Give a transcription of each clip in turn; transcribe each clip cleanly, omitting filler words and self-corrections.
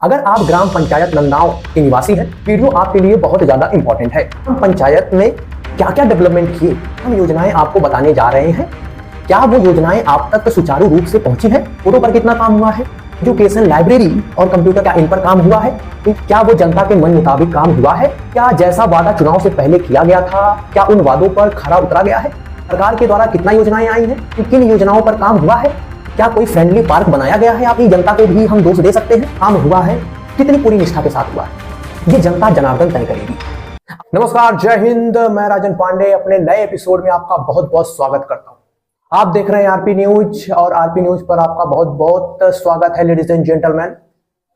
अगर आप ग्राम पंचायत नंदाओं के निवासी हैं, वीडियो आपके लिए बहुत ज्यादा इंपॉर्टेंट है। ग्राम पंचायत में क्या क्या डेवलपमेंट किए, हम योजनाएं आपको बताने जा रहे हैं। क्या वो योजनाएं आप तक सुचारू रूप से पहुंची हैं? फोटो पर कितना काम हुआ है? एजुकेशन, लाइब्रेरी और कंप्यूटर, क्या इन पर काम हुआ है? क्या वो जनता के मन मुताबिक काम हुआ है? क्या जैसा वादा चुनाव से पहले किया गया था, क्या उन वादों पर खरा उतरा गया है? सरकार के द्वारा कितना योजनाएं आई हैं, किन योजनाओं पर काम हुआ है? क्या कोई फ्रेंडली पार्क बनाया गया है? आपकी जनता को भी हम दोष दे सकते हैं? काम हुआ है, कितनी पूरी निष्ठा के साथ हुआ है, ये जनता जनार्दन तय करेगी। नमस्कार, जय हिंद। मैं राजन पांडे अपने नए एपिसोड में आपका बहुत बहुत स्वागत करता हूं। आप देख रहे हैं आरपी न्यूज और आरपी न्यूज पर आपका बहुत बहुत स्वागत है। लेडीज एंड जेंटलमैन,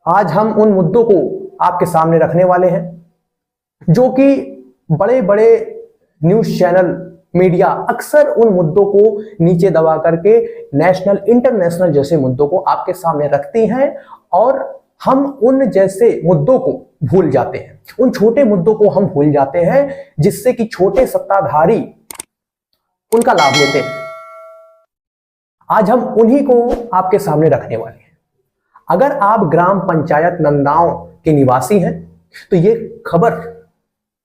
आज हम उन मुद्दों को आपके सामने रखने वाले हैं जो कि बड़े बड़े न्यूज चैनल, मीडिया अक्सर उन मुद्दों को नीचे दबा करके नेशनल, इंटरनेशनल जैसे मुद्दों को आपके सामने रखती हैं और हम उन जैसे मुद्दों को भूल जाते हैं, उन छोटे मुद्दों को हम भूल जाते हैं जिससे कि छोटे सत्ताधारी उनका लाभ लेते हैं। आज हम उन्हीं को आपके सामने रखने वाले हैं। अगर आप ग्राम पंचायत नंदाओं के निवासी हैं तो ये खबर,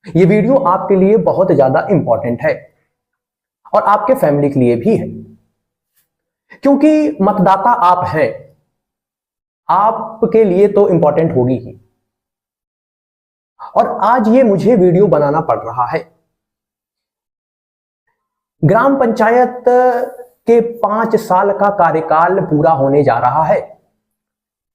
ये वीडियो आपके लिए बहुत ज्यादा इंपॉर्टेंट है और आपके फैमिली के लिए भी है, क्योंकि मतदाता आप हैं, आपके लिए तो इंपॉर्टेंट होगी ही। और आज ये मुझे वीडियो बनाना पड़ रहा है। ग्राम पंचायत के 5 साल का कार्यकाल पूरा होने जा रहा है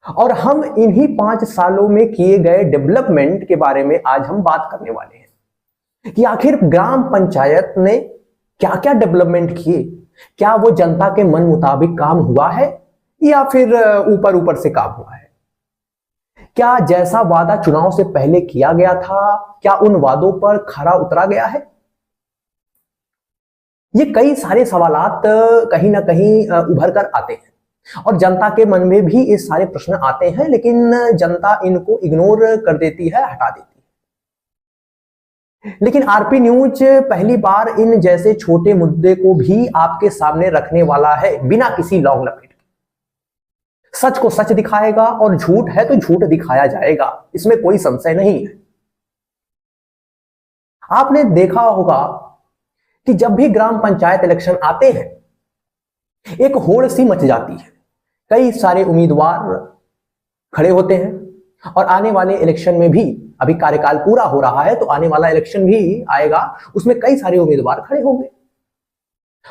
और हम इन्हीं 5 सालों में किए गए डेवलपमेंट के बारे में आज हम बात करने वाले हैं कि आखिर ग्राम पंचायत ने क्या क्या डेवलपमेंट किए। क्या वो जनता के मन मुताबिक काम हुआ है या फिर ऊपर ऊपर से काम हुआ है? क्या जैसा वादा चुनाव से पहले किया गया था, क्या उन वादों पर खरा उतरा गया है? ये कई सारे सवालात कहीं ना कहीं उभर कर आते हैं और जनता के मन में भी ये सारे प्रश्न आते हैं, लेकिन जनता इनको इग्नोर कर देती है, हटा देती है। लेकिन आरपी न्यूज पहली बार इन जैसे छोटे मुद्दे को भी आपके सामने रखने वाला है, बिना किसी लॉन्ग लपेट के। सच को सच दिखाएगा और झूठ है तो झूठ दिखाया जाएगा, इसमें कोई संशय नहीं है। आपने देखा होगा कि जब भी ग्राम पंचायत इलेक्शन आते हैं एक होड़ सी मच जाती है, कई सारे उम्मीदवार खड़े होते हैं और आने वाले इलेक्शन में भी, अभी कार्यकाल पूरा हो रहा है तो आने वाला इलेक्शन भी आएगा, उसमें कई सारे उम्मीदवार खड़े होंगे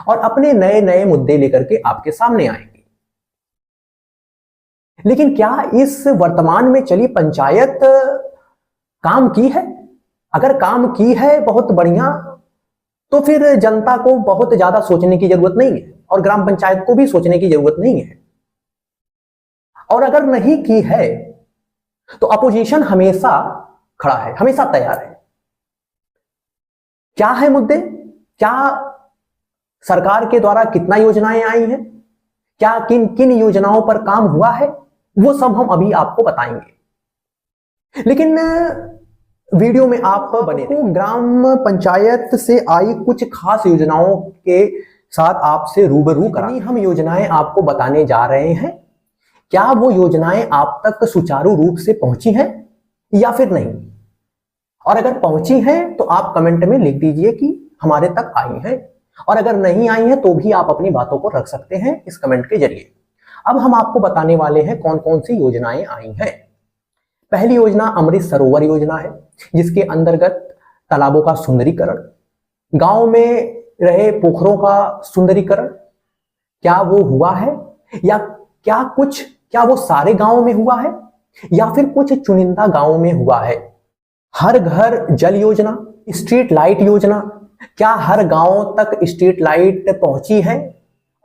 और अपने नए नए मुद्दे लेकर के आपके सामने आएंगे। लेकिन क्या इस वर्तमान में चली पंचायत काम की है? अगर काम की है बहुत बढ़िया, तो फिर जनता को बहुत ज्यादा सोचने की जरूरत नहीं है और ग्राम पंचायत को भी सोचने की जरूरत नहीं है। और अगर नहीं की है तो अपोजिशन हमेशा खड़ा है, हमेशा तैयार है। क्या है मुद्दे? क्या सरकार के द्वारा कितना योजनाएं आई हैं, क्या किन किन योजनाओं पर काम हुआ है, वो सब हम अभी आपको बताएंगे। लेकिन वीडियो में आप बने तो ग्राम पंचायत से आई कुछ खास योजनाओं के साथ आपसे रूबरू करानी हम योजनाएं आपको बताने जा रहे हैं। क्या वो योजनाएं आप तक सुचारू रूप से पहुंची हैं या फिर नहीं? और अगर पहुंची हैं तो आप कमेंट में लिख दीजिए कि हमारे तक आई हैं, और अगर नहीं आई हैं तो भी आप अपनी बातों को रख सकते हैं इस कमेंट के जरिए। अब हम आपको बताने वाले हैं कौन कौन सी योजनाएं आई हैं। पहली योजना अमृत सरोवर योजना है, जिसके अंतर्गत तालाबों का सुंदरीकरण, गांव में रहे पोखरों का सुंदरीकरण, क्या वो हुआ है? या क्या वो सारे गांवों में हुआ है या फिर कुछ चुनिंदा गांवों में हुआ है? हर घर जल योजना, स्ट्रीट लाइट योजना, क्या हर गांव तक स्ट्रीट लाइट पहुंची है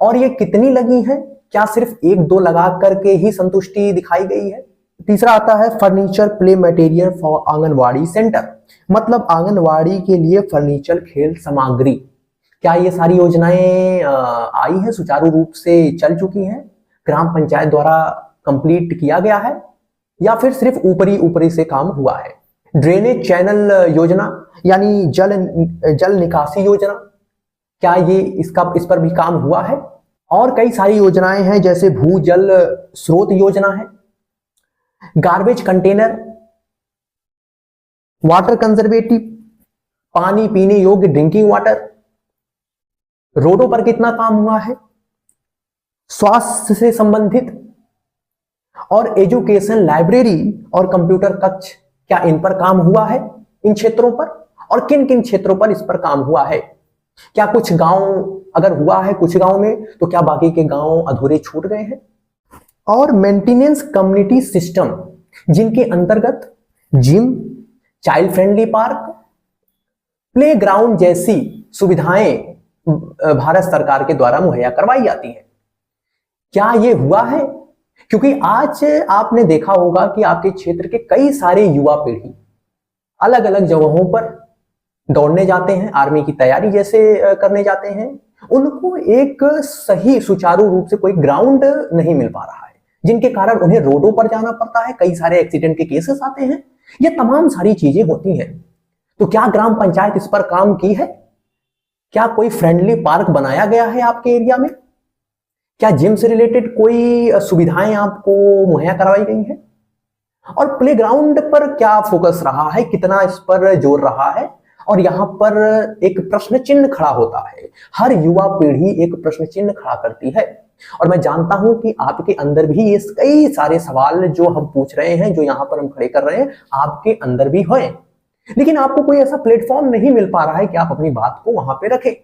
और ये कितनी लगी है? क्या सिर्फ 1-2 लगा करके ही संतुष्टि दिखाई गई है? तीसरा आता है furniture play material for anganwadi centre, मतलब आंगनवाड़ी के लिए फर्नीचर, खेल सामग्री। क्या ये सारी योजनाएं आई हैं, सुचारू रूप से चल चुकी हैं, ग्राम पंचायत द्वारा कंप्लीट किया गया है या फिर सिर्फ ऊपरी से काम हुआ है? ड्रेनेज चैनल योजना यानी जल निकासी योजना, क्या ये इस पर भी काम हुआ है? और कई सारी योजनाएं हैं जैसे भूजल स्रोत योजना है, गार्बेज कंटेनर, वाटर कंजर्वेटिव, पानी पीने योग्य ड्रिंकिंग वाटर, रोडों पर कितना काम हुआ है, स्वास्थ्य से संबंधित और एजुकेशन, लाइब्रेरी और कंप्यूटर कक्ष, क्या इन पर काम हुआ है इन क्षेत्रों पर, और किन किन क्षेत्रों पर इस पर काम हुआ है। क्या कुछ गांव अगर हुआ है कुछ गांव में, तो क्या बाकी के गांव अधूरे छूट गए हैं। और मेंटेनेंस कम्युनिटी सिस्टम, जिनके अंतर्गत gym, child friendly park, playground जैसी सुविधाएं भारत सरकार के द्वारा मुहैया करवाई जाती है। क्या ये हुआ है? क्योंकि आज आपने देखा होगा कि आपके क्षेत्र के कई सारे युवा पीढ़ी अलग अलग जगहों पर दौड़ने जाते हैं, आर्मी की तैयारी जैसे करने जाते हैं, उनको एक सही सुचारू रूप से कोई ग्राउंड नहीं मिल पा रहा है, जिनके कारण उन्हें रोडों पर जाना पड़ता है, कई सारे एक्सीडेंट के केसेस आते हैं, ये तमाम सारी चीजें होती हैं। तो क्या ग्राम पंचायत इस पर काम की है? क्या कोई फ्रेंडली पार्क बनाया गया है आपके एरिया में? क्या जिम से रिलेटेड कोई सुविधाएं आपको मुहैया करवाई गई हैं? और प्लेग्राउंड पर क्या फोकस रहा है, कितना इस पर जोर रहा है? और यहां पर एक प्रश्न चिन्ह खड़ा होता है, हर युवा पीढ़ी एक प्रश्न चिन्ह खड़ा करती है। और मैं जानता हूं कि आपके अंदर भी ये कई सारे सवाल जो हम पूछ रहे हैं, जो यहां पर हम खड़े कर रहे हैं, आपके अंदर भी हैं, लेकिन आपको कोई ऐसा प्लेटफॉर्म नहीं मिल पा रहा है कि आप अपनी बात को वहां पे रखें।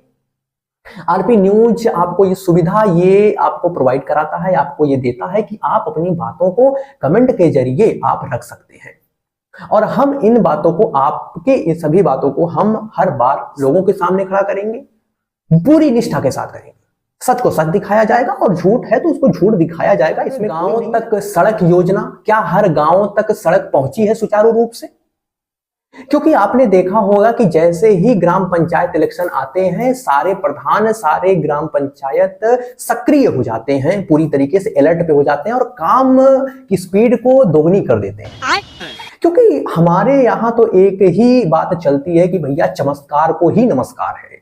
आरपी न्यूज आपको ये सुविधा ये आपको प्रोवाइड कराता है, आपको ये देता है कि आप अपनी बातों को कमेंट के जरिए आप रख सकते हैं, और हम इन बातों को, आपके इन सभी बातों को हम हर बार लोगों के सामने खड़ा करेंगे, पूरी निष्ठा के साथ करेंगे। सच को सच दिखाया जाएगा और झूठ है तो उसको झूठ दिखाया जाएगा। इसमें गांव तक सड़क योजना, क्या हर गांव तक सड़क पहुंची है सुचारू रूप से? क्योंकि आपने देखा होगा कि जैसे ही ग्राम पंचायत इलेक्शन आते हैं, सारे प्रधान, सारे ग्राम पंचायत सक्रिय हो जाते हैं, पूरी तरीके से अलर्ट पे हो जाते हैं और काम की स्पीड को दोगुनी कर देते हैं। क्योंकि हमारे यहाँ तो एक ही बात चलती है कि भैया चमत्कार को ही नमस्कार है।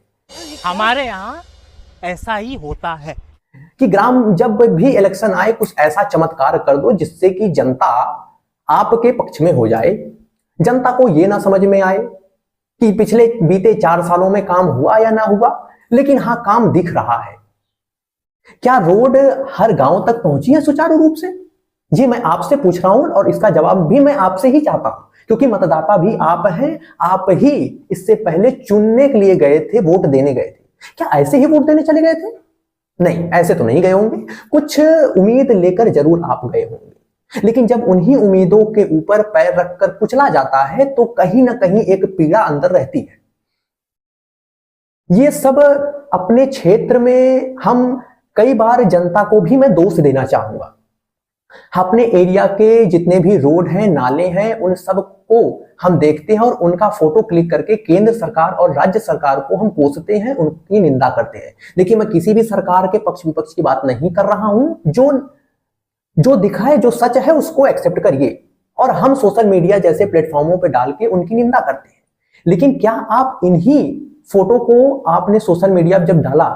हमारे यहाँ ऐसा ही होता है कि ग्राम जब भी इलेक्शन आए, कुछ ऐसा चमत्कार कर दो जिससे कि जनता आपके पक्ष में हो जाए, जनता को यह ना समझ में आए कि पिछले बीते 4 सालों में काम हुआ या ना हुआ, लेकिन हाँ काम दिख रहा है। क्या रोड हर गांव तक पहुंची है सुचारू रूप से? जी मैं आपसे पूछ रहा हूं और इसका जवाब भी मैं आपसे ही चाहता हूं, क्योंकि मतदाता भी आप हैं। आप ही इससे पहले चुनने के लिए गए थे, वोट देने गए थे। क्या ऐसे ही वोट देने चले गए थे? नहीं, ऐसे तो नहीं गए होंगे, कुछ उम्मीद लेकर जरूर आप गए होंगे, लेकिन जब उन्हीं उम्मीदों के ऊपर पैर रखकर कुचला जाता है तो कहीं ना कहीं एक पीड़ा अंदर रहती है। ये सब अपने क्षेत्र में हम कई बार जनता को भी मैं दोष देना चाहूंगा। अपने एरिया के जितने भी रोड हैं, नाले हैं, उन सब को हम देखते हैं और उनका फोटो क्लिक करके केंद्र सरकार और राज्य सरकार को हम कोसते हैं, उनकी निंदा करते हैं। देखिए मैं किसी भी सरकार के पक्ष विपक्ष की बात नहीं कर रहा हूं, जो दिखा है, जो सच है उसको एक्सेप्ट करिए, और हम सोशल मीडिया जैसे प्लेटफॉर्मों पे डाल के उनकी निंदा करते हैं। लेकिन क्या आप इन्हीं फोटो को आपने सोशल मीडिया पर जब डाला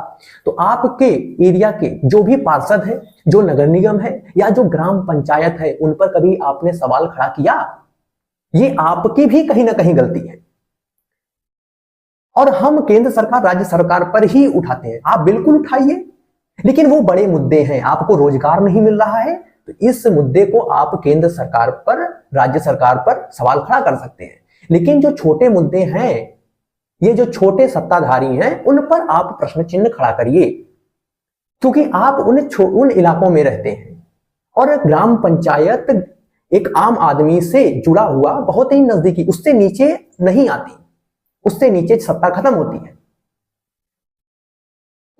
तो आपके एरिया के जो भी पार्षद है, जो नगर निगम है या जो ग्राम पंचायत है, उन पर कभी आपने सवाल खड़ा किया? ये आपकी भी कहीं ना कहीं गलती है, और हम केंद्र सरकार राज्य सरकार पर ही उठाते हैं। आप बिल्कुल उठाइए, लेकिन वो बड़े मुद्दे हैं, आपको रोजगार नहीं मिल रहा है तो इस मुद्दे को आप केंद्र सरकार पर, राज्य सरकार पर सवाल खड़ा कर सकते हैं। लेकिन जो छोटे मुद्दे हैं, ये जो छोटे सत्ताधारी हैं, उन पर आप प्रश्न चिन्ह खड़ा करिए, क्योंकि आप उन इलाकों में रहते हैं और ग्राम पंचायत एक आम आदमी से जुड़ा हुआ बहुत ही नजदीकी, उससे नीचे नहीं आती, उससे नीचे सत्ता खत्म होती है।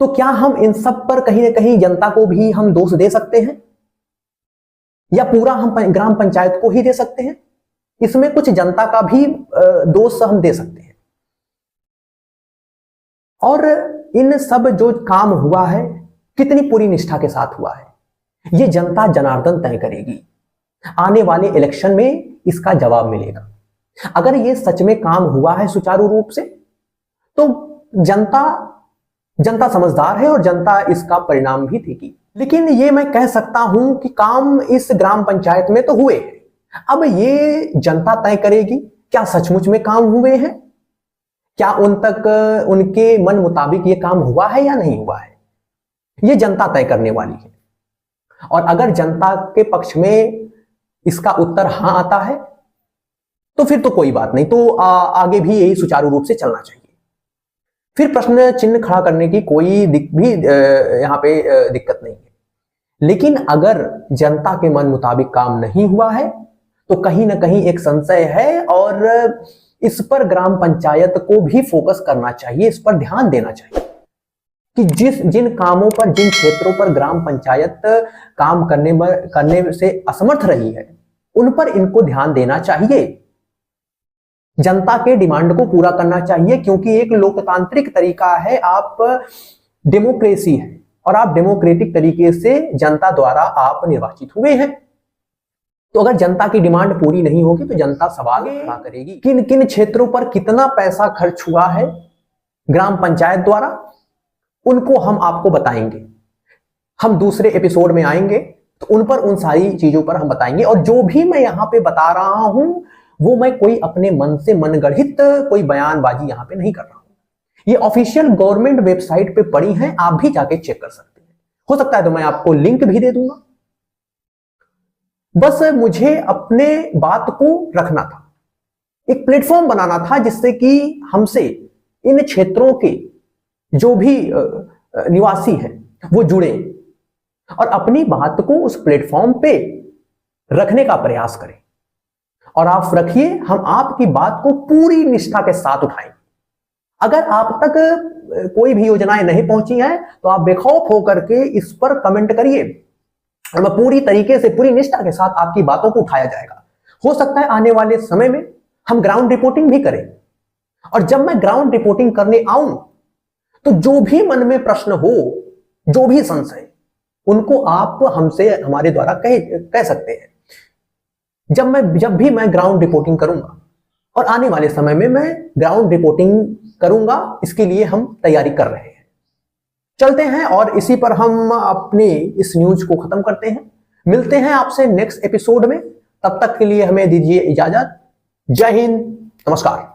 तो क्या हम इन सब पर कहीं ना कहीं जनता को भी हम दोष दे सकते हैं, या पूरा हम ग्राम पंचायत को ही दे सकते हैं? इसमें कुछ जनता का भी दोष हम दे सकते हैं। और इन सब जो काम हुआ है, कितनी पूरी निष्ठा के साथ हुआ है, ये जनता जनार्दन तय करेगी। आने वाले इलेक्शन में इसका जवाब मिलेगा। अगर ये सच में काम हुआ है सुचारू रूप से, तो जनता समझदार है और जनता इसका परिणाम भी देगी। लेकिन ये मैं कह सकता हूं कि काम इस ग्राम पंचायत में तो हुए हैं, अब ये जनता तय करेगी क्या सचमुच में काम हुए हैं, क्या उन तक उनके मन मुताबिक ये काम हुआ है या नहीं हुआ है, ये जनता तय करने वाली है। और अगर जनता के पक्ष में इसका उत्तर हां आता है तो फिर तो कोई बात नहीं, तो आगे भी यही सुचारू रूप से चलना चाहिए। फिर प्रश्न चिन्ह खड़ा करने की कोई यहां पे दिक्कत नहीं है। लेकिन अगर जनता के मन मुताबिक काम नहीं हुआ है तो कहीं ना कहीं एक संशय है और इस पर ग्राम पंचायत को भी फोकस करना चाहिए, इस पर ध्यान देना चाहिए कि जिन कामों पर, जिन क्षेत्रों पर ग्राम पंचायत काम करने से असमर्थ रही है उन पर इनको ध्यान देना चाहिए। जनता के डिमांड को पूरा करना चाहिए, क्योंकि एक लोकतांत्रिक तरीका है, आप डेमोक्रेसी है और आप डेमोक्रेटिक तरीके से जनता द्वारा आप निर्वाचित हुए हैं। तो अगर जनता की डिमांड पूरी नहीं होगी तो जनता सवाल खड़ा करेगी। किन किन क्षेत्रों पर कितना पैसा खर्च हुआ है ग्राम पंचायत द्वारा, उनको हम आपको बताएंगे। हम दूसरे एपिसोड में आएंगे तो उन पर, उन सारी चीजों पर हम बताएंगे। और जो भी मैं यहां पे बता रहा हूं वो मैं कोई अपने मन से मनगढ़ित कोई बयानबाजी यहां पे नहीं कर रहा हूं। ये ऑफिशियल गवर्नमेंट वेबसाइट पे पड़ी हैं, आप भी जाके चेक कर सकते हैं। हो सकता है तो मैं आपको लिंक भी दे दूंगा। बस मुझे अपने बात को रखना था, एक प्लेटफॉर्म बनाना था जिससे कि हमसे इन क्षेत्रों के जो भी निवासी हैं वो जुड़े और अपनी बात को उस प्लेटफॉर्म पे रखने का प्रयास करें। और आप रखिए, हम आपकी बात को पूरी निष्ठा के साथ उठाएंगे। अगर आप तक कोई भी योजनाएं नहीं पहुंची हैं तो आप बेखौफ होकर के इस पर कमेंट करिए और मैं पूरी तरीके से, पूरी निष्ठा के साथ आपकी बातों को उठाया जाएगा। हो सकता है आने वाले समय में हम ग्राउंड रिपोर्टिंग भी करें, और जब मैं ग्राउंड रिपोर्टिंग करने आऊं तो जो भी मन में प्रश्न हो, जो भी संशय, उनको आप हमसे, हमारे द्वारा कह सकते हैं। जब भी मैं ग्राउंड रिपोर्टिंग करूंगा, और आने वाले समय में मैं ग्राउंड रिपोर्टिंग करूंगा, इसके लिए हम तैयारी कर रहे हैं। चलते हैं और इसी पर हम अपनी इस न्यूज को खत्म करते हैं। मिलते हैं आपसे नेक्स्ट एपिसोड में, तब तक के लिए हमें दीजिए इजाजत। जय हिंद, नमस्कार।